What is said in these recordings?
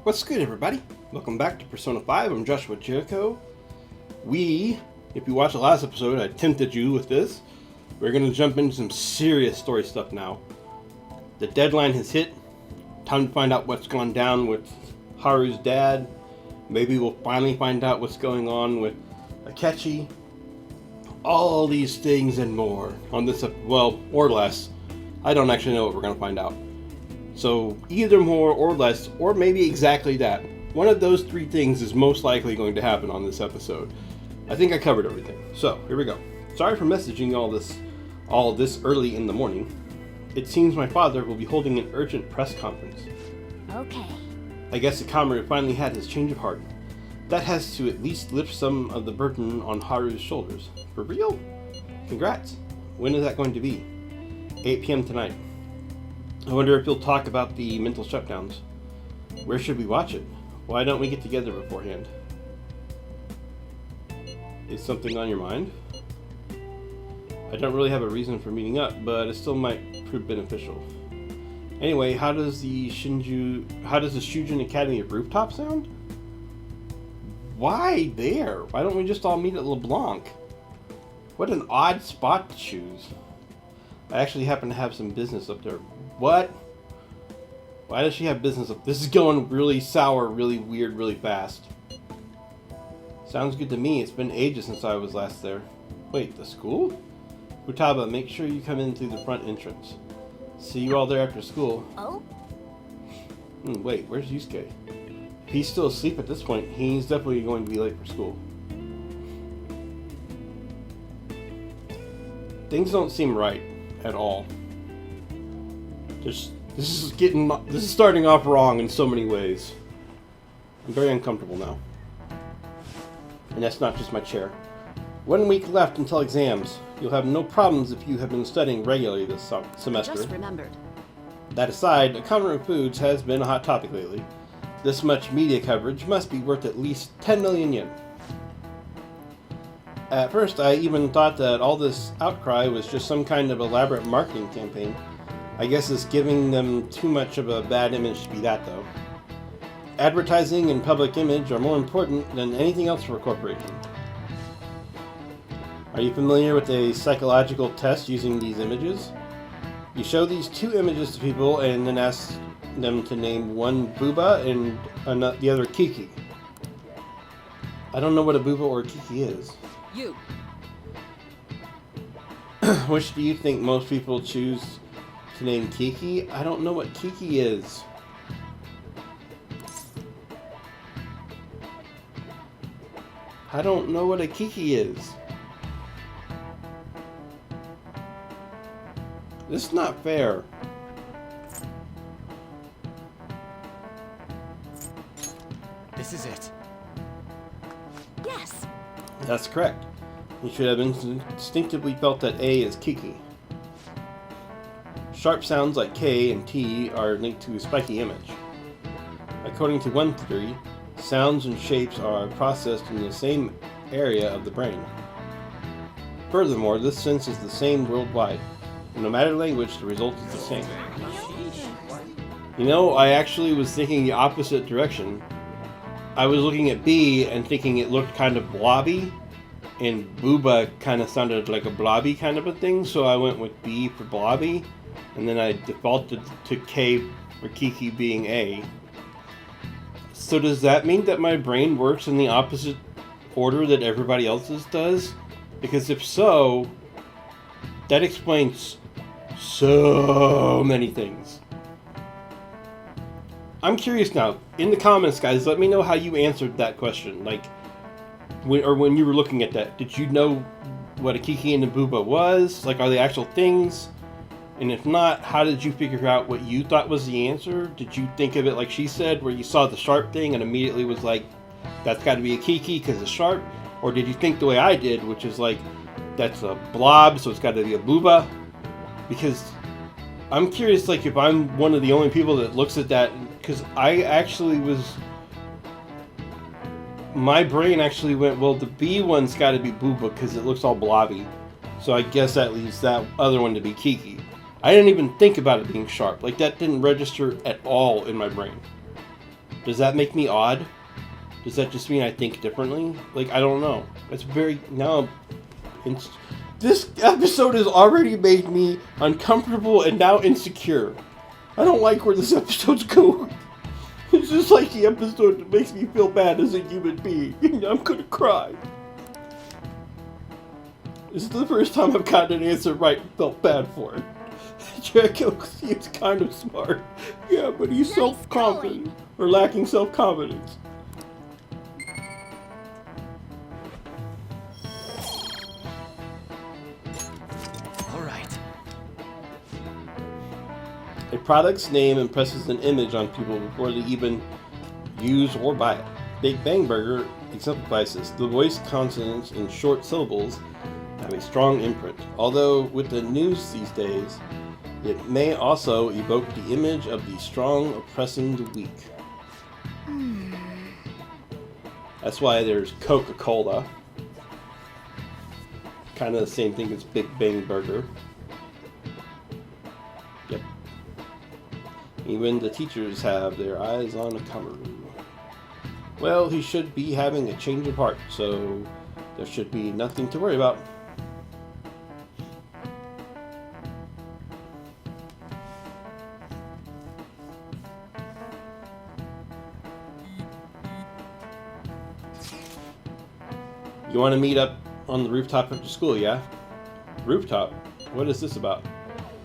What's good, everybody? Welcome back to Persona 5. I'm Joshua Jericho. If you watched the last episode, I tempted you with this. We're going to jump into some serious story stuff now. The deadline has hit. Time to find out what's gone down with Haru's dad. Maybe we'll finally find out what's going on with Akechi. All these things and more on this, well, or less. I don't actually know what we're going to find out. So either more or less, or maybe exactly that. One of those three things is most likely going to happen on this episode. I think I covered everything. So here we go. Sorry for messaging all this early in the morning. It seems my father will be holding an urgent press conference. Okay. I guess the comrade finally had his change of heart. That has to at least lift some of the burden on Haru's shoulders. For real? Congrats. When is that going to be? 8 p.m. tonight. I wonder if he'll talk about the mental shutdowns. Where should we watch it? Why don't we get together beforehand? Is something on your mind? I don't really have a reason for meeting up, but it still might prove beneficial. Anyway, how does the Shujin Academy of Rooftop sound? Why there? Why don't we just all meet at LeBlanc? What an odd spot to choose. I actually happen to have some business up there. What? Why does she have business up? This is going really sour, really weird, really fast. Sounds good to me. It's been ages since I was last there. Wait, the school? Futaba, make sure you come in through the front entrance. See you all there after school. Oh? Wait, where's Yusuke? If he's still asleep at this point, he's definitely going to be late for school. Things don't seem right at all. This is starting off wrong in so many ways. I'm very uncomfortable now. And that's not just my chair. 1 week left until exams. You'll have no problems if you have been studying regularly this semester. Just remembered. That aside, Economy of Foods has been a hot topic lately. This much media coverage must be worth at least 10 million yen. At first, I even thought that all this outcry was just some kind of elaborate marketing campaign. I guess it's giving them too much of a bad image to be that, though. Advertising and public image are more important than anything else for a corporation. Are you familiar with a psychological test using these images? You show these two images to people and then ask them to name one Booba and the other Kiki. I don't know what a Booba or a Kiki is. You. Which do you think most people choose to name Kiki? I don't know what Kiki is. I don't know what a Kiki is. This is not fair. This is it. Yes. That's correct. You should have instinctively felt that A is Kiki. Sharp sounds like K and T are linked to a spiky image. According to one theory, sounds and shapes are processed in the same area of the brain. Furthermore, this sense is the same worldwide. No matter language, the result is the same. You know, I actually was thinking the opposite direction. I was looking at B and thinking it looked kind of blobby, and Booba kind of sounded like a blobby kind of a thing, so I went with B for blobby, and then I defaulted to K for Kiki being A. So does that mean that my brain works in the opposite order that everybody else's does? Because if so, that explains so many things. I'm curious now. In the comments, guys, let me know how you answered that question. Like, when you were looking at that, did you know what a Kiki and a Booba was? Like, are they actual things? And if not, how did you figure out what you thought was the answer? Did you think of it like she said, where you saw the sharp thing and immediately was like, that's got to be a Kiki because it's sharp? Or did you think the way I did, which is like, that's a blob, so it's got to be a Booba? Because I'm curious, like, if I'm one of the only people that looks at that, because I actually my brain actually went, well, the B one's got to be Booba because it looks all blobby. So I guess that leaves that other one to be Kiki. I didn't even think about it being sharp. Like, that didn't register at all in my brain. Does that make me odd? Does that just mean I think differently? Like, I don't know. It's very... Now, this episode has already made me uncomfortable and now insecure. I don't like where this episode's going. It's just like the episode that makes me feel bad as a human being. I'm gonna cry. This is the first time I've gotten an answer right and felt bad for it. Jericho seems kind of smart. Yeah, but he's self-confident. Or lacking self-confidence. Alright. A product's name impresses an image on people before they even use or buy it. Big Bang Burger exemplifies this. The voice consonants in short syllables have a strong imprint. Although with the news these days, it may also evoke the image of the strong oppressing the weak. That's why there's Coca-Cola. Kind of the same thing as Big Bang Burger. Yep. Even the teachers have their eyes on Kamaru. Well, he should be having a change of heart, so there should be nothing to worry about. You want to meet up on the rooftop after school, yeah? Rooftop? What is this about?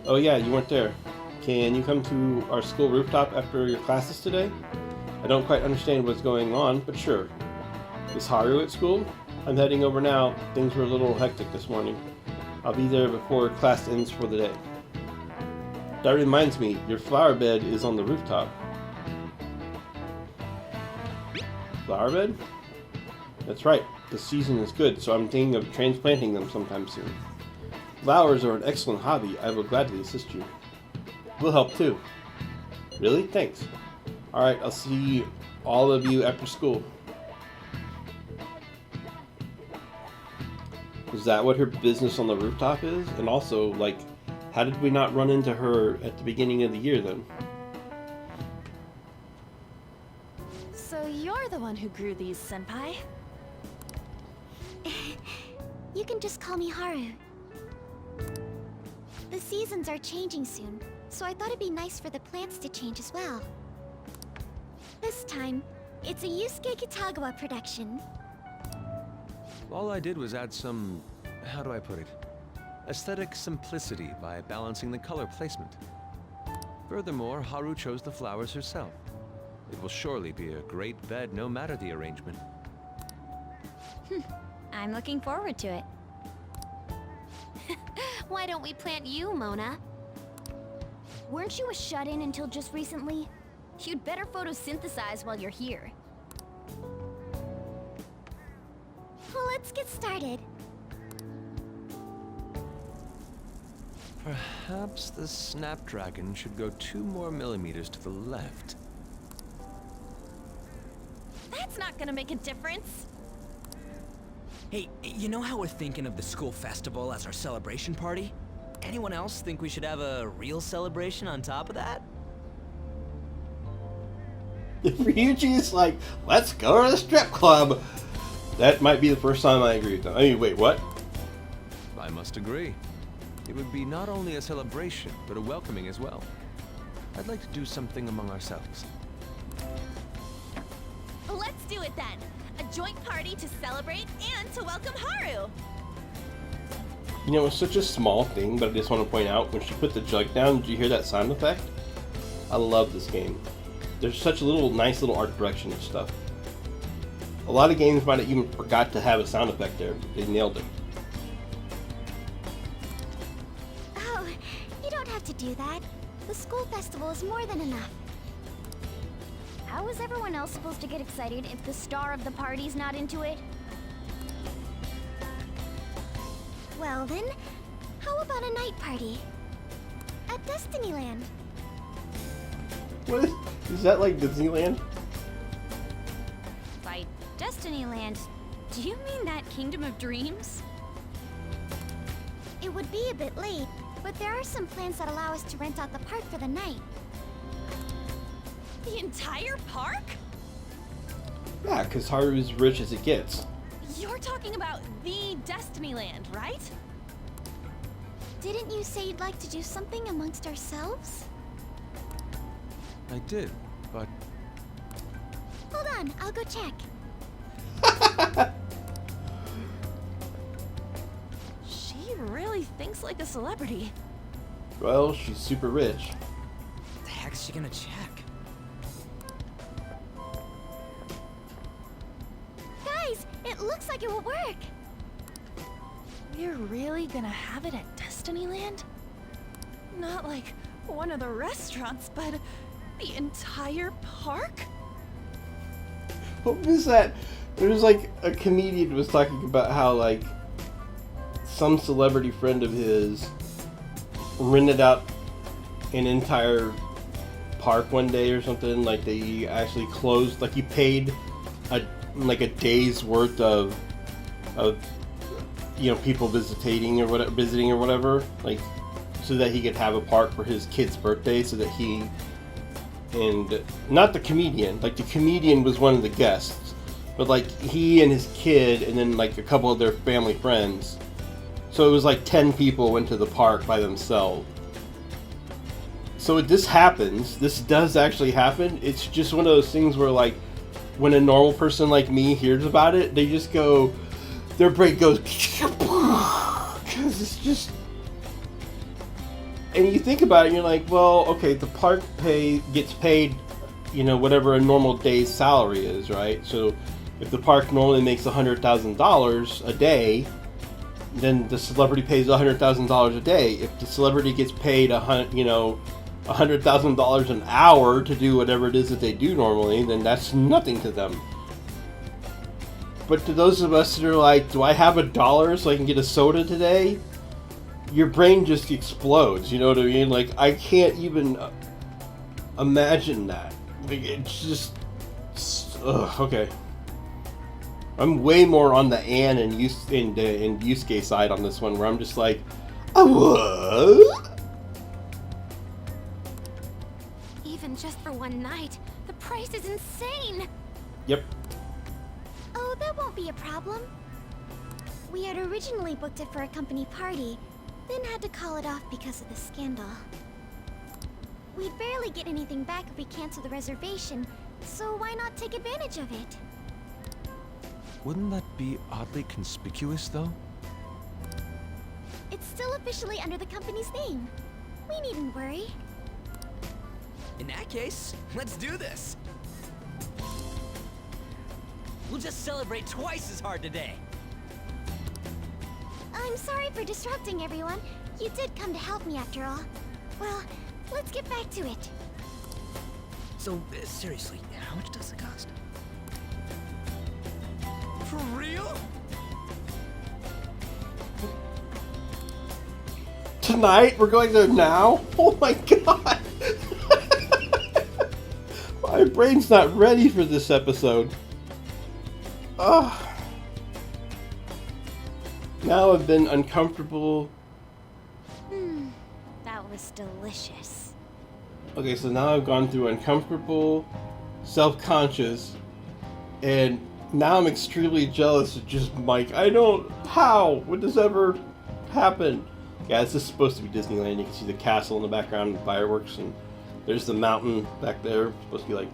Oh yeah, you weren't there. Can you come to our school rooftop after your classes today? I don't quite understand what's going on, but sure. Is Haru at school? I'm heading over now. Things were a little hectic this morning. I'll be there before class ends for the day. That reminds me, your flower bed is on the rooftop. Flower bed? That's right. The season is good, so I'm thinking of transplanting them sometime soon. Flowers are an excellent hobby. I will gladly assist you. We'll help too. Really? Thanks. Alright, I'll see all of you after school. Is that what her business on the rooftop is? And also, like, how did we not run into her at the beginning of the year then? So you're the one who grew these, Senpai? You can just call me Haru. The seasons are changing soon, so I thought it'd be nice for the plants to change as well. This time, it's a Yusuke Kitagawa production. All I did was add some, how do I put it, aesthetic simplicity by balancing the color placement. Furthermore, Haru chose the flowers herself. It will surely be a great bed no matter the arrangement. I'm looking forward to it. Why don't we plant you, Mona? Weren't you a shut-in until just recently? You'd better photosynthesize while you're here. Well, let's get started. Perhaps the Snapdragon should go 2 more millimeters to the left. That's not gonna make a difference. Hey, you know how we're thinking of the school festival as our celebration party? Anyone else think we should have a real celebration on top of that? If Ryuji's like, let's go to the strip club, that might be the first time I agree with them. I mean, wait, what? I must agree. It would be not only a celebration, but a welcoming as well. I'd like to do something among ourselves. Let's do it then. A joint party to celebrate and to welcome Haru. You know, it's such a small thing, but I just want to point out, when she put the jug down, did you hear that sound effect? I love this game. There's such a nice little art direction and stuff. A lot of games might have even forgot to have a sound effect there, but they nailed it. Oh, you don't have to do that. The school festival is more than enough. How is everyone else supposed to get excited if the star of the party's not into it? Well then, how about a night party? At Disneyland. What is that, like Disneyland? By Destinyland, do you mean that Kingdom of Dreams? It would be a bit late, but there are some plans that allow us to rent out the park for the night. The entire park? Yeah, because Haru's as rich as it gets. You're talking about the Disneyland, right? Didn't you say you'd like to do something amongst ourselves? I did, but Hold on, I'll go check. She really thinks like a celebrity. Well, she's super rich. The heck's she gonna check? Guys, it looks like it will work. We're really gonna have it at Disneyland? Not like one of the restaurants, but the entire park? What was that? There was like a comedian was talking about how like some celebrity friend of his rented out an entire park one day or something. Like they actually closed, like he paid a day's worth of people visiting or whatever, like so that he could have a park for his kid's birthday, so that he and not the comedian, like the comedian was one of the guests, but like he and his kid and then like a couple of their family friends. So it was like 10 people went to the park by themselves. So this happens. This does actually happen. It's just one of those things where like when a normal person like me hears about it, they just go, their brain goes, because it's just. And you think about it, and you're like, well, okay, the park gets paid, whatever a normal day's salary is, right? So if the park normally makes $100,000 a day, then the celebrity pays $100,000 a day. If the celebrity gets paid $100,000 an hour to do whatever it is that they do normally, then that's nothing to them. But to those of us that are like, do I have $1 so I can get a soda today? Your brain just explodes, you know what I mean? Like, I can't even imagine that. Like, it's just... okay. I'm way more on the Anne and Yusuke side on this one, where I'm just like, what? Even just for one night, the price is insane! Yep. Oh, that won't be a problem. We had originally booked it for a company party, then had to call it off because of the scandal. We'd barely get anything back if we cancel the reservation, so why not take advantage of it? wouldn't that be oddly conspicuous, though? It's still officially under the company's name. We needn't worry. In that case, let's do this. We'll just celebrate twice as hard today. I'm sorry for disrupting everyone. You did come to help me after all. Well, let's get back to it. So, seriously, how much does it cost? For real? Tonight? We're going there now? Oh my god! My brain's not ready for this episode. Ugh. Now I've been uncomfortable. That was delicious. Okay, so now I've gone through uncomfortable, self-conscious, and now I'm extremely jealous of just Mike. How would this ever happen? Yeah, this is supposed to be Disneyland. You can see the castle in the background, and fireworks, and there's the mountain back there. It's supposed to be like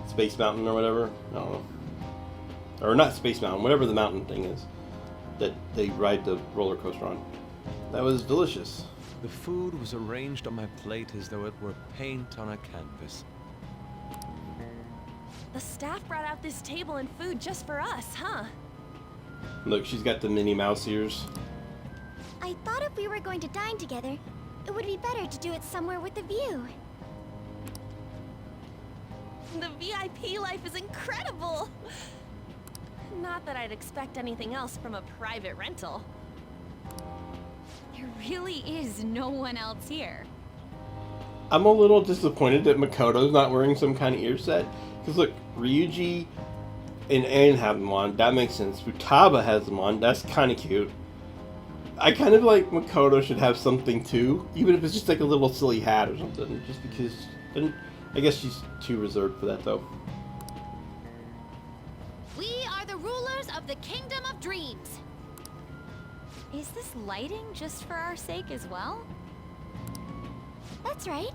Space Mountain or whatever. I don't know. Or not Space Mountain, whatever the mountain thing is that they ride the roller coaster on. That was delicious. The food was arranged on my plate as though it were paint on a canvas. The staff brought out this table and food just for us, huh? Look, she's got the Minnie Mouse ears. I thought if we were going to dine together, it would be better to do it somewhere with a view. The VIP life is incredible! Not that I'd expect anything else from a private rental. There really is no one else here. I'm a little disappointed that Makoto's not wearing some kind of ear set. Because look, Ryuji and Aang have them on. That makes sense. Futaba has them on. That's kind of cute. I kind of like Makoto should have something too. Even if it's just like a little silly hat or something. Just because... I guess she's too reserved for that though. the Kingdom of Dreams. Is this lighting just for our sake as well? That's right.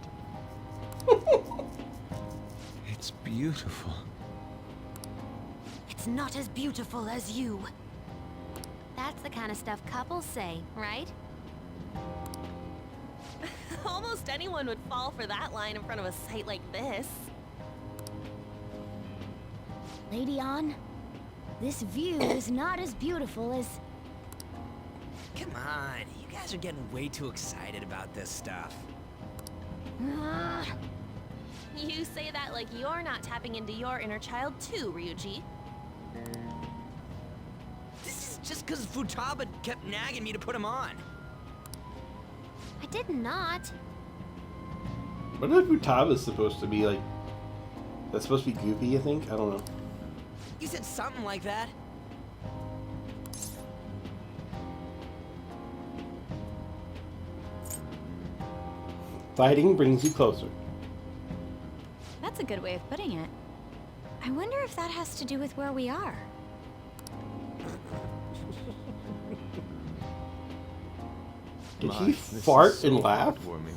It's beautiful. It's not as beautiful as you. That's the kind of stuff couples say, right? Almost anyone would fall for that line in front of a sight like this. Lady On, this view is not as beautiful as... Come on, you guys are getting way too excited about this stuff. You say that like you're not tapping into your inner child too, Ryuji. This is just because Futaba kept nagging me to put him on. I did not. What if Futaba's supposed to be like? That's supposed to be goofy, I think. I don't know. You said something like that. Fighting brings you closer. That's a good way of putting it. I wonder if that has to do with where we are. Did My, he this is fart so and laugh? heartwarming.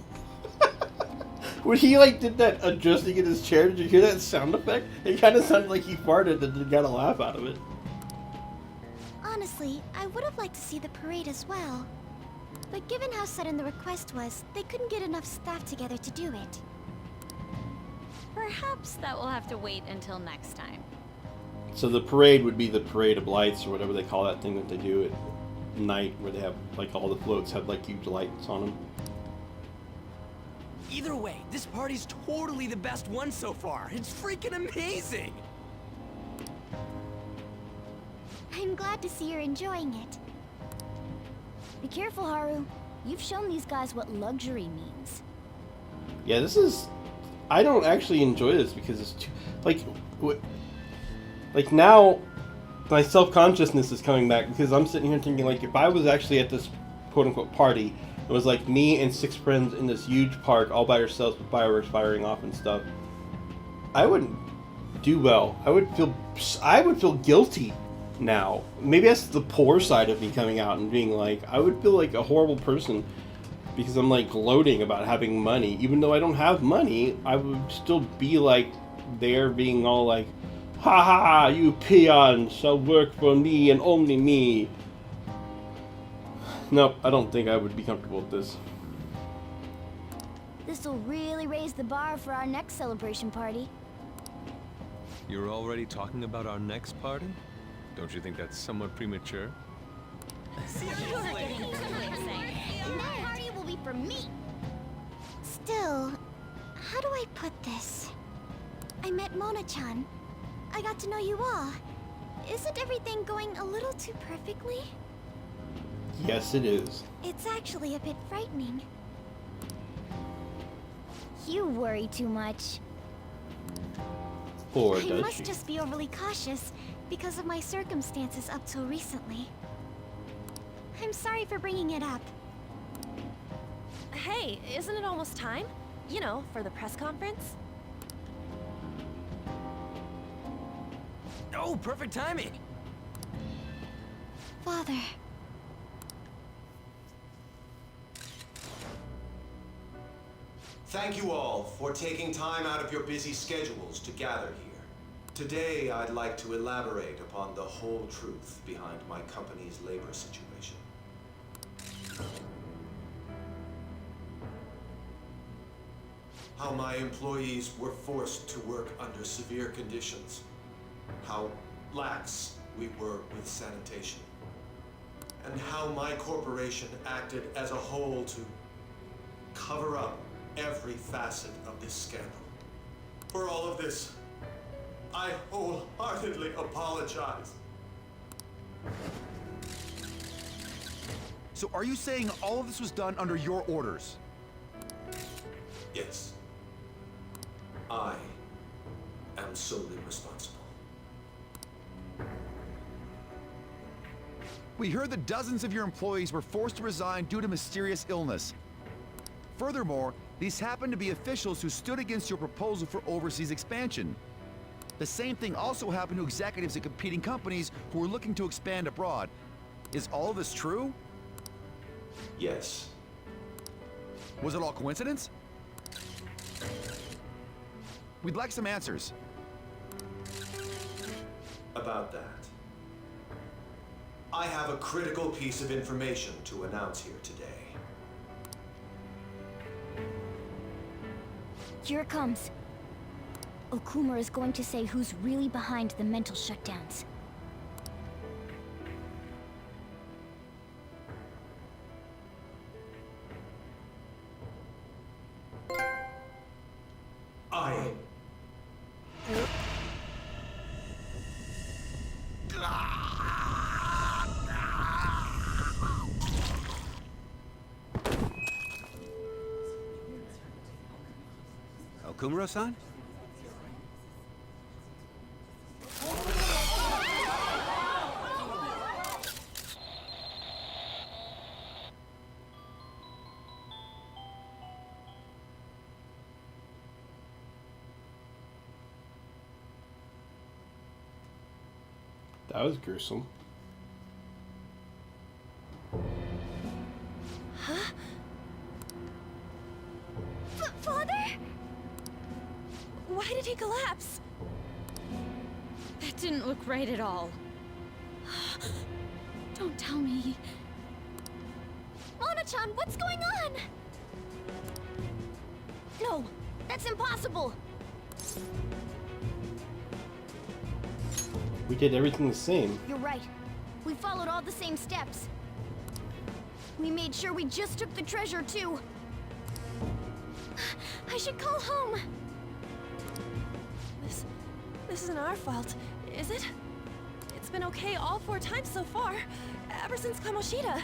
When he like did that adjusting in his chair, did you hear that sound effect? It kind of sounded like he farted and then got a laugh out of it. Honestly, I would have liked to see the parade as well. But given how sudden the request was, they couldn't get enough staff together to do it. Perhaps that will have to wait until next time. So the parade would be the parade of lights or whatever they call that thing that they do at night, where they have like all the floats have like huge lights on them. Either way, this party's totally the best one so far. It's freaking amazing! I'm glad to see you're enjoying it. Be careful, Haru. You've shown these guys what luxury means. Yeah, this is. I don't actually enjoy this because it's too like now my self-consciousness is coming back because I'm sitting here thinking like if I was actually at this quote-unquote party, it was like me and 6 friends in this huge park all by ourselves with fireworks firing off and stuff, I wouldn't do well. I would feel guilty now. Maybe that's the poor side of me coming out and being like, I would feel like a horrible person because I'm like gloating about having money. Even though I don't have money, I would still be like there being all like, ha ha, you peons shall work for me and only me. Nope, I don't think I would be comfortable with this. This'll really raise the bar for our next celebration party. You're already talking about our next party? Don't you think that's somewhat premature? And that party will be for me. Still, how do I put this? I met Mona-chan. I got to know you all. Isn't everything going a little too perfectly? Yes, it is. It's actually a bit frightening. You worry too much. Or I does must she? just be overly cautious because of my circumstances up till recently. I'm sorry for bringing it up. Hey, isn't it almost time? You know, for the press conference? Oh, perfect timing! Father. Thank you all for taking time out of your busy schedules to gather here. Today, I'd like to elaborate upon the whole truth behind my company's labor situation. How my employees were forced to work under severe conditions. How lax we were with sanitation. And how my corporation acted as a whole to cover up every facet of this scandal. For all of this, I wholeheartedly apologize. So are you saying all of this was done under your orders? Yes. I am solely responsible. We heard that dozens of your employees were forced to resign due to mysterious illness. Furthermore, these happen to be officials who stood against your proposal for overseas expansion. The same thing also happened to executives at competing companies who were looking to expand abroad. Is all of this true? Yes. Was it all coincidence? We'd like some answers. About that. I have a critical piece of information to announce here today. Here it comes. Okumura is going to say who's really behind the mental shutdowns. I... Okumura-san? That was gruesome. Father? Why did he collapse? That didn't look right at all. Don't tell me. Mona-chan, what's going on? No, that's impossible. We did everything the same. You're right. We followed all the same steps. We made sure we just took the treasure, too. I should call home. This isn't our fault, is it? It's been okay all 4 times so far, ever since Kamoshida.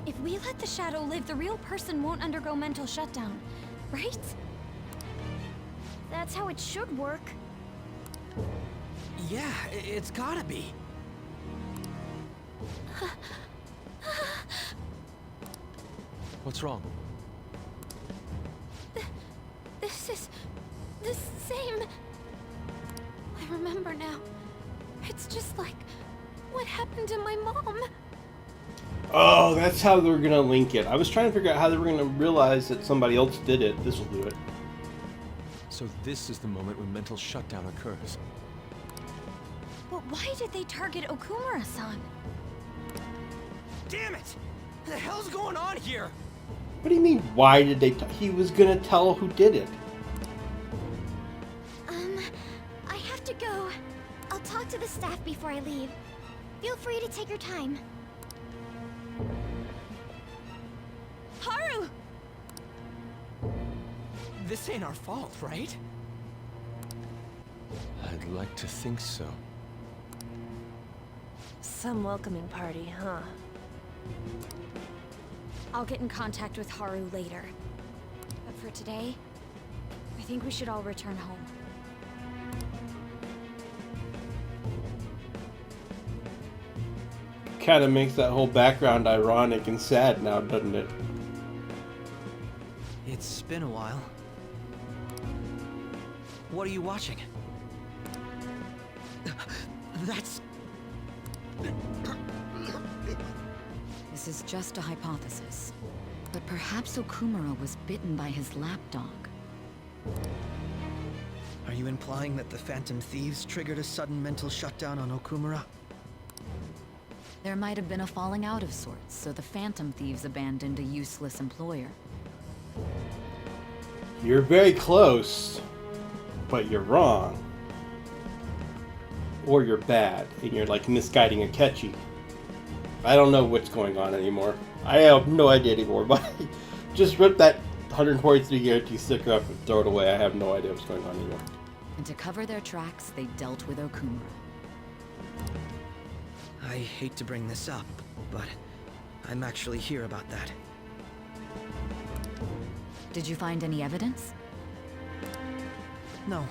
If we let the shadow live, the real person won't undergo mental shutdown, right? That's how it should work. Yeah, it's gotta be. What's wrong? This is the same. I remember now. It's just like what happened to my mom. Oh, that's how they were gonna link it. I was trying to figure out how they were gonna realize that somebody else did it. This will do it. So this is the moment when mental shutdown occurs. But why did they target Okumura-san? Damn it! What the hell's going on here? What do you mean, why did they... He was gonna tell who did it. I have to go. I'll talk to the staff before I leave. Feel free to take your time. Haru! This ain't our fault, right? I'd like to think so. Some welcoming party, huh? I'll get in contact with Haru later. But for today, I think we should all return home. Kind of makes that whole background ironic and sad now, doesn't it? It's been a while. What are you watching? That's... This is just a hypothesis. But perhaps Okumura was bitten by his lapdog. Are you implying that the Phantom Thieves triggered a sudden mental shutdown on Okumura? There might have been a falling out of sorts, so the Phantom Thieves abandoned a useless employer. You're very close, but you're wrong. Or you're bad, and you're like misguiding Akechi. I don't know what's going on anymore. I have no idea anymore, but just rip that 143 guarantee sticker up and throw it away. I have no idea what's going on anymore. And to cover their tracks, they dealt with Okumura. I hate to bring this up, but I'm actually here about that. Did you find any evidence? No.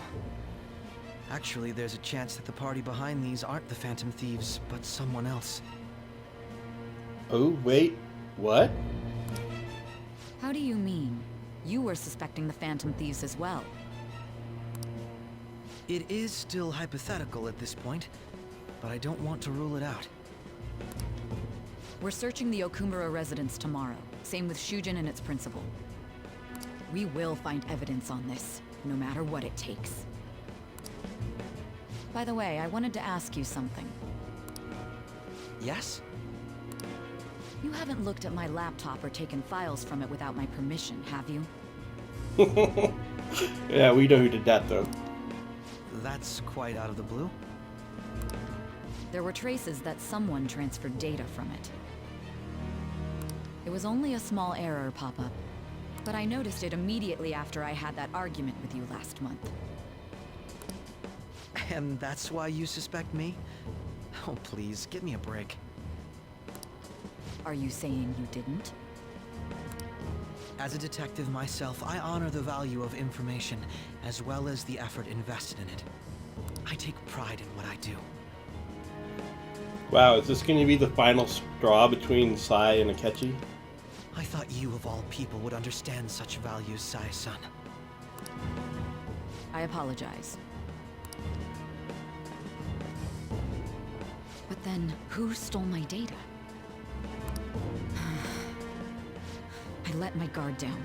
Actually, there's a chance that the party behind these aren't the Phantom Thieves, but someone else. Oh, wait. What? How do you mean? You were suspecting the Phantom Thieves as well. It is still hypothetical at this point, but I don't want to rule it out. We're searching the Okumura residence tomorrow. Same with Shujin and its principal. We will find evidence on this, no matter what it takes. By the way, I wanted to ask you something. Yes? You haven't looked at my laptop or taken files from it without my permission, have you? Yeah, we know who did that, though. That's quite out of the blue. There were traces that someone transferred data from it. It was only a small error pop-up, but I noticed it immediately after I had that argument with you last month. And that's why you suspect me? Oh, please, give me a break. Are you saying you didn't? As a detective myself, I honor the value of information, as well as the effort invested in it. I take pride in what I do. Wow, is this going to be the final straw between Sai and Akechi? I thought you, of all people, would understand such values, Sai-san. I apologize. But then, who stole my data? I let my guard down.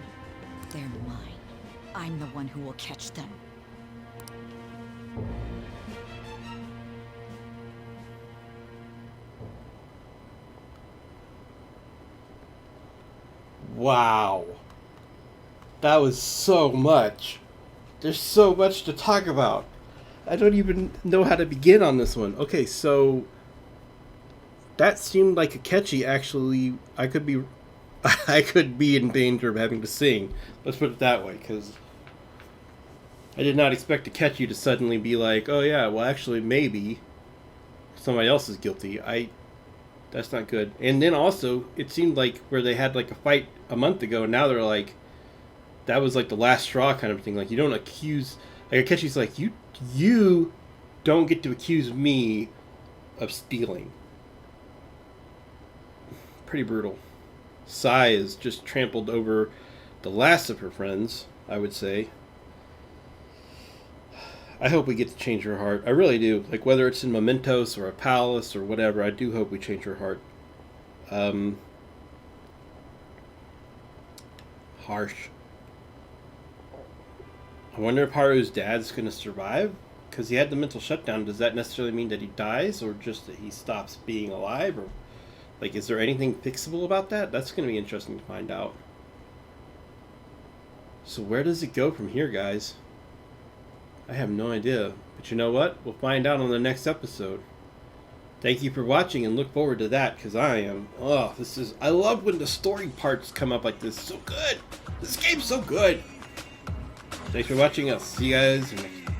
They're mine. I'm the one who will catch them. Wow. That was so much. There's so much to talk about. I don't even know how to begin on this one. Okay, so that seemed like Akechi actually I could be in danger of having to sing. Let's put it that way, because I did not expect Akechi to suddenly be like, oh yeah, well actually maybe somebody else is guilty. That's not good. And then also, it seemed like where they had like a fight a month ago, and now they're like, that was like the last straw kind of thing. Like, you don't accuse, like Akechi's like, you don't get to accuse me of stealing. Pretty brutal. Sai is just trampled over the last of her friends, I would say. I hope we get to change her heart. I really do. Like, whether it's in Mementos or a palace or whatever, I do hope we change her heart. Harsh. I wonder if Haru's dad's going to survive? Because he had the mental shutdown. Does that necessarily mean that he dies? Or just that he stops being alive? Or, like, is there anything fixable about that? That's going to be interesting to find out. So where does it go from here, guys? I have no idea. But you know what? We'll find out on the next episode. Thank you for watching and look forward to that, because I love when the story parts come up like this. So good! This game's so good! Thanks for watching. I'll see you guys next time.